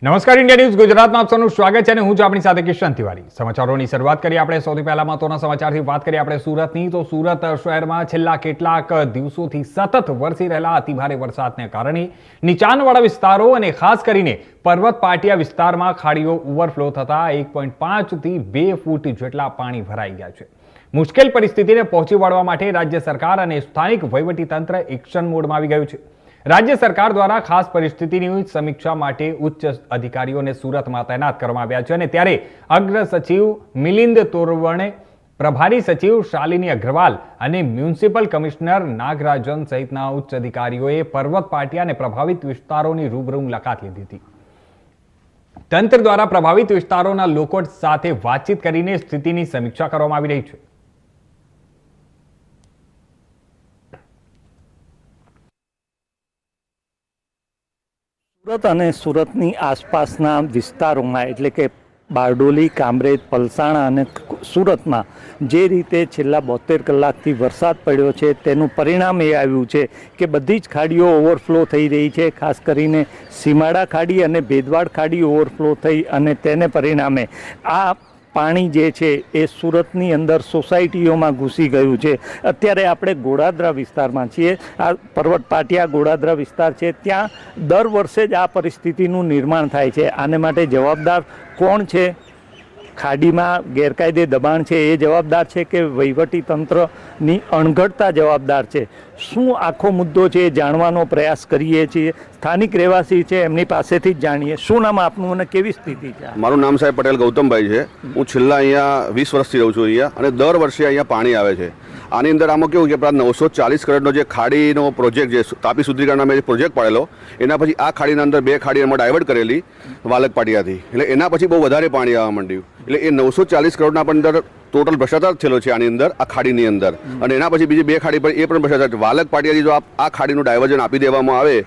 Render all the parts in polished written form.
નમસ્કાર, India news ગુજરાતમાં આપ સૌનું સ્વાગત છે અને હું છું આપણી સાથે કિશન તિવારી। સમાચારોની શરૂઆત કરીએ આપણે સૌથી પહેલા મહત્વના સમાચારથી વાત કરીએ આપણે સુરતની। તો સુરત શહેરમાં છેલ્લા કેટલાક દિવસોથી સતત વરસી રહેલા અતિભારે વરસાદને કારણે નીચાણવાળા વિસ્તારો અને ખાસ કરીને પર્વત પાટિયા વિસ્તારમાં ખાડીઓ ઓવરફ્લો થતા 1.5 થી 2 ફૂટ જેટલા પાણી ભરાઈ ગયા છે। મુશ્કેલ પરિસ્થિતિને પહોંચી વળવા માટે રાજ્ય સરકાર અને સ્થાનિક વહીવટીતંત્ર એક્શન મોડમાં આવી ગયું છે। રાજ્ય સરકાર દ્વારા ખાસ પરિસ્થિતિની સમીક્ષા માટે ઉચ્ચ અધિકારીઓને સુરતમાં તૈનાત કરવામાં આવ્યા છે અને ત્યારે અગ્ર સચિવ મિલિંદ તોરવણે, પ્રભારી સચિવ શાલિની અગ્રવાલ અને મ્યુનિસિપલ કમિશનર નાગરાજન સહિતના ઉચ્ચ અધિકારીઓએ પર્વત પાટિયા અને પ્રભાવિત વિસ્તારોની રૂબરૂ મુલાકાત લીધી હતી। તંત્ર દ્વારા પ્રભાવિત વિસ્તારોના લોકો સાથે વાતચીત કરીને સ્થિતિની સમીક્ષા કરવામાં આવી રહી છે। સુરત અને સુરતની આસપાસના વિસ્તારોમાં એટલે કે બારડોલી, કામરેજ, પલસાણા અને સુરતમાં જે રીતે છેલ્લા 72 કલાકથી વરસાદ પડ્યો છે તેનું પરિણામ એ આવ્યું છે કે બધી જ ખાડીઓ ઓવરફ્લો થઈ રહી છે। ખાસ કરીને સીમાડા ખાડી અને ભેદવાડ ખાડી ઓવરફ્લો થઈ અને તેને પરિણામે આ પાણી જે છે એ સુરતની અંદર સોસાયટીઓમાં ઘૂસી ગયું છે। અત્યારે આપણે ગોડાદરા વિસ્તારમાં છીએ। આ પર્વત પાટિયા ગોડાદરા વિસ્તાર છે, ત્યાં દર વર્ષે જ આ પરિસ્થિતિનું નિર્માણ થાય છે। આને માટે જવાબદાર કોણ છે? ખાડીમાં ગેરકાયદે દબાણ છે એ જવાબદાર છે કે વહીવટી તંત્રની અણઘડતા જવાબદાર છે? શું આખો મુદ્દો છે એ જાણવાનો પ્રયાસ કરીએ છીએ। સ્થાનિક રહેવાસી છે, એમની પાસેથી જ જાણીએ। શું નામ આપનું અને કેવી સ્થિતિ છે? મારું નામ સાહેબ પટેલ ગૌતમભાઈ છે। હું છેલ્લા અહીંયા 20 વર્ષથી રહું છું અહીંયા, અને દર વર્ષે અહીંયા પાણી આવે છે। આની અંદર આમાં કેવું કે પ્રાંત 940 કરોડનો જે ખાડીનો પ્રોજેક્ટ જે તાપી શુદ્ધિકરણના મેં પ્રોજેક્ટ પાડેલો, એના પછી આ ખાડીના અંદર 2 ખાડી એમાં ડાયવર્ટ કરેલી વાલક પાટિયાથી, એટલે એના પછી બહુ વધારે પાણી આવવા માંડ્યું। એટલે એ 940 કરોડના પણ અંદર ટોટલ ભ્રષ્ટાચાર થયેલો છે આની અંદર, આ ખાડીની અંદર। અને એના પછી બીજી 2 ખાડી પર એ પણ ભ્રષ્ટાચાર। વાલક પાટિયાથી જો આ ખાડીનું ડાયવર્ઝન આપી દેવામાં આવે,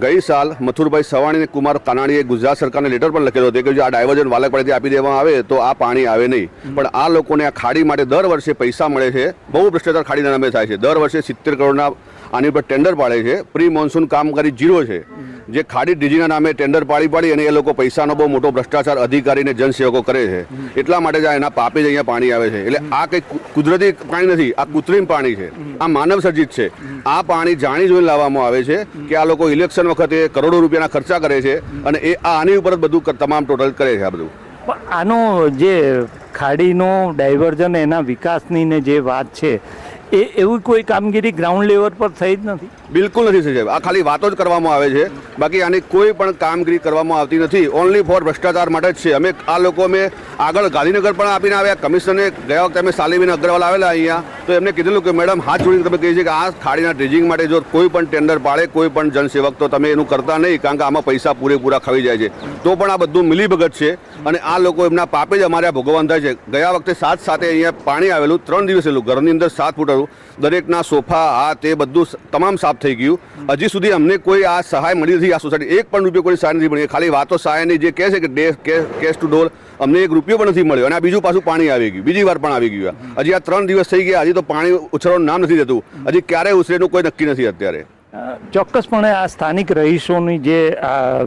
ગઈ સાલ મથુરભાઈ સવાણી અને કુમાર કાનાણીએ ગુજરાત સરકારને લેટર પણ લખેલો હતો કે જો આ ડાયવર્ઝન વાલક પાટિયાથી આપી દેવામાં આવે તો આ પાણી આવે નહીં। પણ આ લોકોને આ ખાડી માટે દર વર્ષે પૈસા મળે છે। બહુ ભ્રષ્ટાચાર ખાડીના નામે થાય છે। દર વર્ષે 70 કરોડના આની ઉપર ટેન્ડર પાડે છે। પ્રી મોન્સૂન કામગીરી 0 છે। જે ખાડી ડીજીના નામે ટેન્ડર પાડી અને એ લોકો પૈસાનો બહુ મોટો ભ્રષ્ટાચાર અધિકારીને જનસેવકો કરે છે। એટલા માટે જ એના પાપે જ અહીંયા પાણી આવે છે। એટલે આ કંઈ કુદરતી પાણી નથી, આ કૃત્રિમ પાણી છે, આ માનવ સર્જિત છે। આ પાણી જાણી જોઈને લાવવામાં આવે છે કે આ લોકો ઇલેક્શન વખતે કરોડો રૂપિયાના ખર્ચા કરે છે અને એ આની ઉપર જ બધું તમામ ટોટલ કરે છે આ બધું। પણ આનો જે ખાડીનો ડાયવર્ઝન એના વિકાસની ને જે વાત છે એ એવી કોઈ કામગીરી ગ્રાઉન્ડ લેવલ પર થઈ જ નથી? બિલકુલ નથી સાહેબ। આ ખાલી વાતો જ કરવામાં આવે છે, બાકી આની કોઈ પણ કામગીરી કરવામાં આવતી નથી। ઓનલી ફોર ભ્રષ્ટાચાર માટે જ છે। અમે આ લોકો આગળ ગાંધીનગર પણ આપીને આવ્યા। કમિશનરને ગયા વખતે અમે શાલિની અગ્રવાલ આવેલા અહીંયા, તો એમને કીધેલું કે મેડમ હાથ જોડીને તમે કહીએ છીએ કે આ ખાડીના ડ્રેજિંગ માટે જો કોઈ પણ ટેન્ડર પાડે કોઈ પણ જનસેવક તો તમે એનું કરતા નહીં, કારણ કે આમાં પૈસા પૂરેપૂરા ખવાઈ જાય છે। તો પણ આ બધું મિલીભગત છે અને આ લોકો એમના પાપે જ અમારે ભોગવવાનું થાય છે। ગયા વખતે સાથે અહીંયા પાણી આવેલું 3 દિવસ એલું, ઘરની અંદર 7 ફૂટ હતું, દરેકના સોફા આ તે બધું તમામ સાફ થઈ ગયું। હજી સુધી અમને કોઈ આ સહાય મળી નથી। આ સોસાયટી 1 પણ રૂપિયો કોઈ સહાય નથી મળી। ખાલી વાતો સહાયની જે કહે છે કે કેશ ટુ ડોર, અમને 1 રૂપિયો પણ નથી મળ્યો। અને આ બીજું પાછું પાણી આવી ગયું, બીજી વાર પણ આવી ગયું। હજી આ 3 દિવસ થઈ ગયા, હજી તો પાણી ઉછળવાનું નામ નથી દેતું। હજી ક્યારે ઉછળે એનું કોઈ નક્કી નથી અત્યારે। ચોક્કસપણે આ સ્થાનિક રહીશોની જે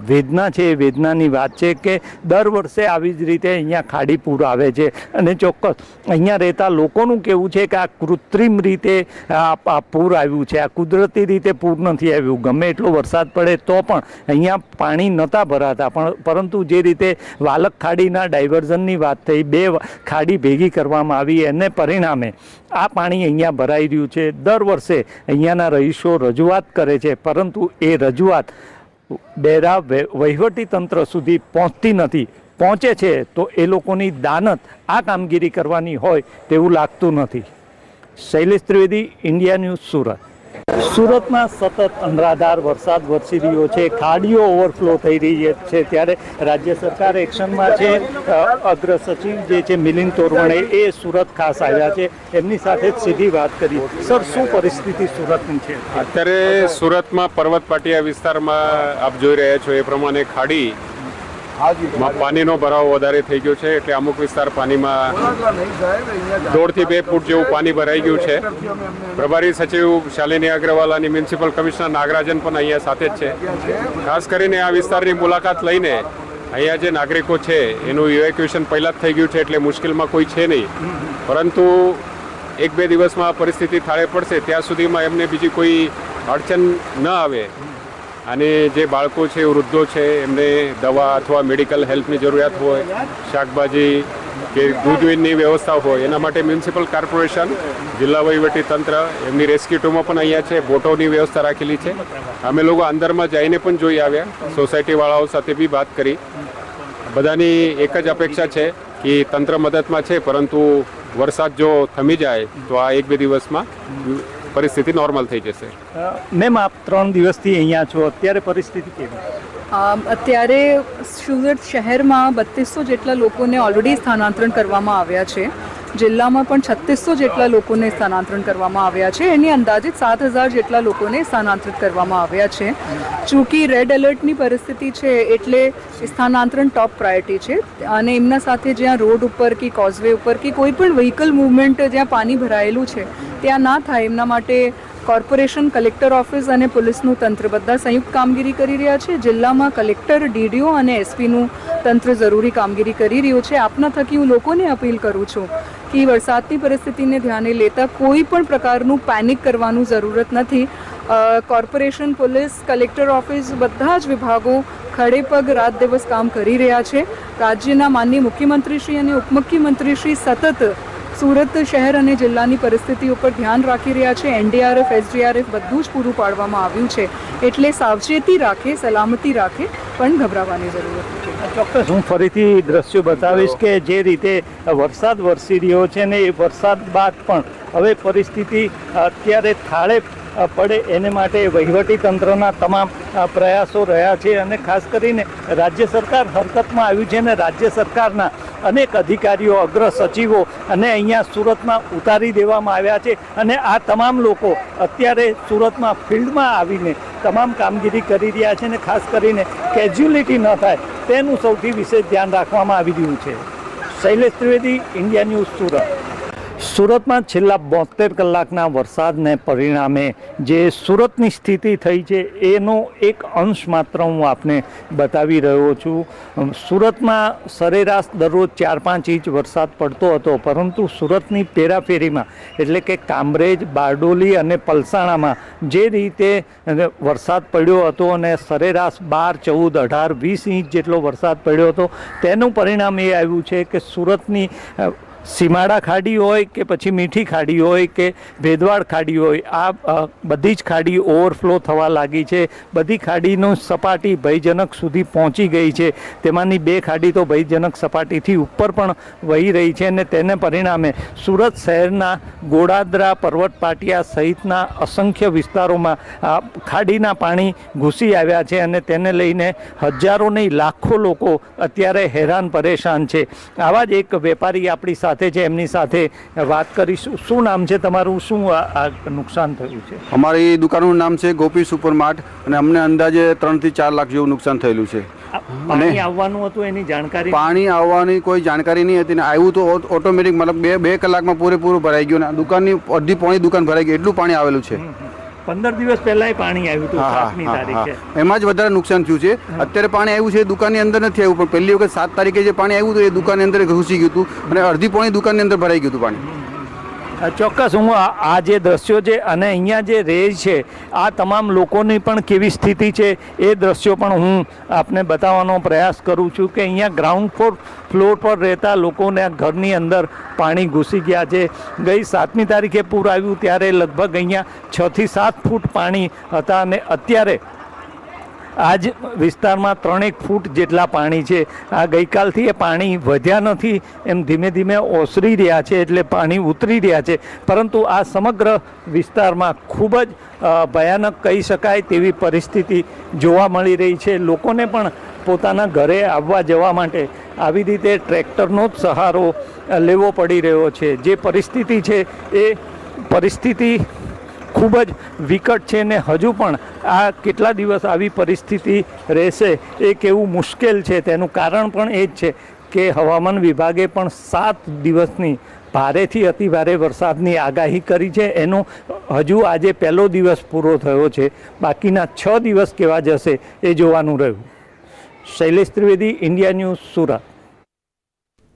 વેદના છે એ વેદનાની વાત છે કે દર વર્ષે આવી જ રીતે અહીંયા ખાડી પૂર આવે છે અને ચોક્કસ અહીંયા રહેતા લોકોનું કહેવું છે કે આ કૃત્રિમ રીતે આ પૂર આવ્યું છે, આ કુદરતી રીતે પૂર નથી આવ્યું। ગમે એટલો વરસાદ પડે તો પણ અહીંયા પાણી નહોતા ભરાતા, પરંતુ જે રીતે વાલક ખાડીના ડાયવર્ઝનની વાત થઈ, 2 ખાડી ભેગી કરવામાં આવી, એને પરિણામે આ પાણી અહીંયા ભરાઈ રહ્યું છે। દર વર્ષે અહીંયાના રહીશો રજૂઆત કરે છે, પરંતુ એ રજૂઆત ડેરા વહીવટી તંત્ર સુધી પહોંચતી નથી। પહોંચે છે તો એ લોકોની દાનત આ કામગીરી કરવાની હોય તેવું લાગતું નથી। Shailesh Trivedi, India news, Surat. સુરતમાં સતત અનરાધાર વરસાદ વરસી રહ્યો છે, ખાડીઓ ઓવરફ્લો થઈ રહી છે, ત્યારે રાજ્ય સરકાર એક્શનમાં છે। અગ્ર સચિવ જે છે મિલિંદ તોરવણે એ સુરત ખાસ આવ્યા છે, એમની સાથે જ સીધી વાત કરી। સર, શું પરિસ્થિતિ સુરતની છે અત્યારે? સુરતમાં પર્વત પાટિયા વિસ્તારમાં આપ જોઈ રહ્યા છો એ પ્રમાણે ખાડી માં પાણીનો ભરાવો વધારે થઈ ગયો છે, એટલે અમુક વિસ્તાર પાણીમાં 1.5 થી 2 ફૂટ જેવું પાણી ભરાઈ ગયું છે. પ્રભારી સચિવ શાલિની અગ્રવાલ અને મ્યુનિસિપલ કમિશનર નાગરાજન પણ અહીંયા સાથે જ છે. ખાસ કરીને આ વિસ્તારની મુલાકાત લઈને અહીંયા જે નાગરિકો છે એનું ઇવેક્યુએશન પહેલાં જ થઈ ગયું છે, એટલે મુશ્કેલમાં કોઈ છે નહીં. પરંતુ 1-2 દિવસમાં પરિસ્થિતિ થાળે પડશે ત્યાં સુધીમાં એમને બીજી કોઈ અડચણ ન આવે અને જે બાળકો છે વૃદ્ધો છે એમને દવા અથવા મેડિકલ હેલ્પની જરૂરિયાત હોય, શાકભાજી કે દૂધની વ્યવસ્થા હોય, એના માટે મ્યુનિસિપલ કોર્પોરેશન, જિલ્લા વહીવટી તંત્ર, એમની રેસ્ક્યુ ટીમો પણ અહીંયા છે, બોટોની વ્યવસ્થા રાખેલી છે. અમે લોકો અંદરમાં જઈને પણ જોઈ આવ્યા, સોસાયટીવાળાઓ સાથે બી વાત કરી. બધાની એક જ અપેક્ષા છે કે તંત્ર મદદમાં છે, પરંતુ વરસાદ જો થમી જાય તો આ 1-2 દિવસમાં પરિસ્થિતિ નોર્મલ થઈ જશે. મેમ, આપ 3 દિવસથી અહીંયા છો, અત્યારે પરિસ્થિતિ કેવી? અત્યારે સુરત શહેરમાં 3200 જેટલા લોકોને ઓલરેડી સ્થાનાંતરણ કરવામાં આવ્યા છે. જિલ્લામાં પણ 3600 જેટલા લોકોને સ્થાનાંતરણ કરવામાં આવ્યા છે. એની અંદાજિત 7000 જેટલા લોકોને સ્થાનાંતરિત કરવામાં આવ્યા છે. ચૂંકી રેડ એલર્ટની પરિસ્થિતિ છે એટલે સ્થાનાંતરણ ટોપ પ્રાયોરિટી છે, અને એમના સાથે જ્યાં રોડ ઉપર કે કોઝવે ઉપર કે કોઈ પણ વ્હીકલ મૂવમેન્ટ જ્યાં પાણી ભરાયેલું છે ત્યાં ના થાય એમના માટે કોર્પોરેશન, કલેક્ટર ઓફિસ અને પોલીસનું તંત્ર બધા સંયુક્ત કામગીરી કરી રહ્યા છે. જિલ્લામાં કલેક્ટર, ડીડીઓ અને એસપીનું તંત્ર જરૂરી કામગીરી કરી રહ્યું છે. આપના થકી હું લોકોને અપીલ કરું છું કે વરસાદની પરિસ્થિતિને ધ્યાને લેતા કોઈ પણ પ્રકારનું પેનિક કરવાનું જરૂરત નથી. કોર્પોરેશન, પોલીસ, કલેક્ટર ઓફિસ બધા જ વિભાગો ખડે પગ રાત દિવસ કામ કરી રહ્યા છે. રાજ્યના માનનીય મુખ્યમંત્રીશ્રી અને ઉપમુખ્યમંત્રીશ્રી સતત સુરત શહેર અને જિલ્લાની પરિસ્થિતિ ઉપર ધ્યાન રાખી રહ્યા છે. એનડીઆરએફ, એસડીઆરએફ બધું જ પૂરું પાડવામાં આવ્યું છે. એટલે સાવચેતી રાખે, સલામતી રાખે, પણ ગભરાવાની જરૂર નથી. ચોક્કસ હું ફરીથી દ્રશ્યો બતાવીશ કે જે રીતે વરસાદ વરસી રહ્યો છે ને એ વરસાદ બાદ પણ હવે પરિસ્થિતિ અત્યારે થાળે પડે એને માટે વહીવટી તંત્રના તમામ પ્રયાસો રહ્યા છે, અને ખાસ કરીને રાજ્ય સરકાર હરકતમાં આવ્યું છે અને રાજ્ય સરકારના અનેક અધિકારીઓ, અગ્ર સચિવો અને અહીંયા સુરતમાં ઉતારી દેવામાં આવ્યા છે, અને આ તમામ લોકો અત્યારે સુરતમાં ફિલ્ડમાં આવીને તમામ કામગીરી કરી રહ્યા છે, અને ખાસ કરીને કેઝ્યુલિટી ન થાય તેનું સૌથી વિશેષ ધ્યાન રાખવામાં આવી રહ્યું છે. Shailesh Trivedi, India news, Surat. સુરતમાં છેલ્લા 72 કલાકના વરસાદને પરિણામે જે સુરતની સ્થિતિ થઈ છે એનો એક અંશ માત્ર હું આપને બતાવી રહ્યો છું. સુરતમાં સરેરાશ દરરોજ 4-5 ઇંચ વરસાદ પડતો હતો, પરંતુ સુરતની પેરાફેરીમાં એટલે કે કામરેજ, બારડોલી અને પલસાણામાં જે રીતે વરસાદ પડ્યો હતો અને સરેરાશ 12, 14, 18, 20 ઇંચ જેટલો વરસાદ પડ્યો હતો, તેનું પરિણામ એ આવ્યું છે કે સુરતની સીમાડા ખાડી હોય કે પછી મીઠી ખાડી હોય કે ભેદવાડ ખાડી હોય, આ બધી જ ખાડી ઓવરફ્લો થવા લાગી છે. બધી ખાડીનું સપાટી ભયજનક સુધી પહોંચી ગઈ છે. તેમાંની 2 ખાડી તો ભયજનક સપાટીથી ઉપર પણ વહી રહી છે, અને તેને પરિણામે સુરત શહેરના ગોડાદરા, પર્વત પાટિયા સહિતના અસંખ્ય વિસ્તારોમાં ખાડીના પાણી ઘૂસી આવ્યા છે, અને તેને લઈને હજારો નહીં લાખો લોકો અત્યારે હેરાન પરેશાન છે. આવા જ એક વેપારી આપણી સાથે છે, એમની સાથે વાત કરીશું. શું નામ છે તમારું? શું આ નુકસાન થયું છે? અમારી દુકાનનું નામ છે ગોપી સુપરમાર્ટ, અને અમને અંદાજે 3 થી 4 લાખ જેવું નુકસાન થયેલું છે. પાણી આવવાનું હતું એની જાણકારી? પાણી આવવાની કોઈ જાણકારી નહીં હતી, ને આવ્યું તો ઓટોમેટિક, મતલબ 2 કલાકમાં પૂરેપૂરું ભરાઈ ગયું, ને દુકાનની અડધી પોણી દુકાન ભરાઈ ગઈ, એટલું પાણી આવેલું છે. 15 દિવસ પહેલા પાણી આવ્યું હતું, 7મી તારીખે. એમાં જ વધારે નુકસાન થયું છે. અત્યારે પાણી આવ્યું છે દુકાનની અંદર નથી આવ્યું, પણ પહેલી વખત 7 તારીખે જે પાણી આવ્યું હતું એ દુકાનની અંદર ઘૂસી ગયું હતું, અને અડધી પોણી દુકાનની અંદર ભરાઈ ગયું હતું પાણી. ચોક્કસ હું આ જે દ્રશ્યો છે અને અહીંયા જે રહે છે આ તમામ લોકોની પણ કેવી સ્થિતિ છે એ દ્રશ્યો પણ હું આપને બતાવવાનો પ્રયાસ કરું છું કે અહીંયા ગ્રાઉન્ડ ફ્લોર પર રહેતા લોકોને ઘરની અંદર પાણી ઘૂસી ગયા છે. ગઈ 7મી તારીખે પૂર આવ્યું ત્યારે લગભગ અહીંયા 6 થી 7 ફૂટ પાણી હતા, અને અત્યારે આ જ વિસ્તારમાં 3 ફૂટ જેટલા પાણી છે. આ ગઈકાલથી એ પાણી વધ્યા નથી, એમ ધીમે ધીમે ઓસરી રહ્યા છે, એટલે પાણી ઉતરી રહ્યા છે. પરંતુ આ સમગ્ર વિસ્તારમાં ખૂબ જ ભયાનક કહી શકાય તેવી પરિસ્થિતિ જોવા મળી રહી છે. લોકોને પણ પોતાના ઘરે આવવા જવા માટે આવી રીતે ટ્રેક્ટરનો જ સહારો લેવો પડી રહ્યો છે. જે પરિસ્થિતિ છે એ પરિસ્થિતિ ખૂબ જ વિકટ છે ને હજુ પણ આ કેટલા દિવસ આવી પરિસ્થિતિ રહેશે એ કેવું મુશ્કેલ છે. તેનું કારણ પણ એ જ છે કે હવામાન વિભાગે પણ 7 દિવસની ભારેથી અતિભારે વરસાદની આગાહી કરી છે. એનો હજુ આજે પહેલો દિવસ પૂરો થયો છે. બાકીના 6 દિવસ કેવા જશે એ જોવાનું રહ્યું. Shailesh Trivedi, India news, Surat.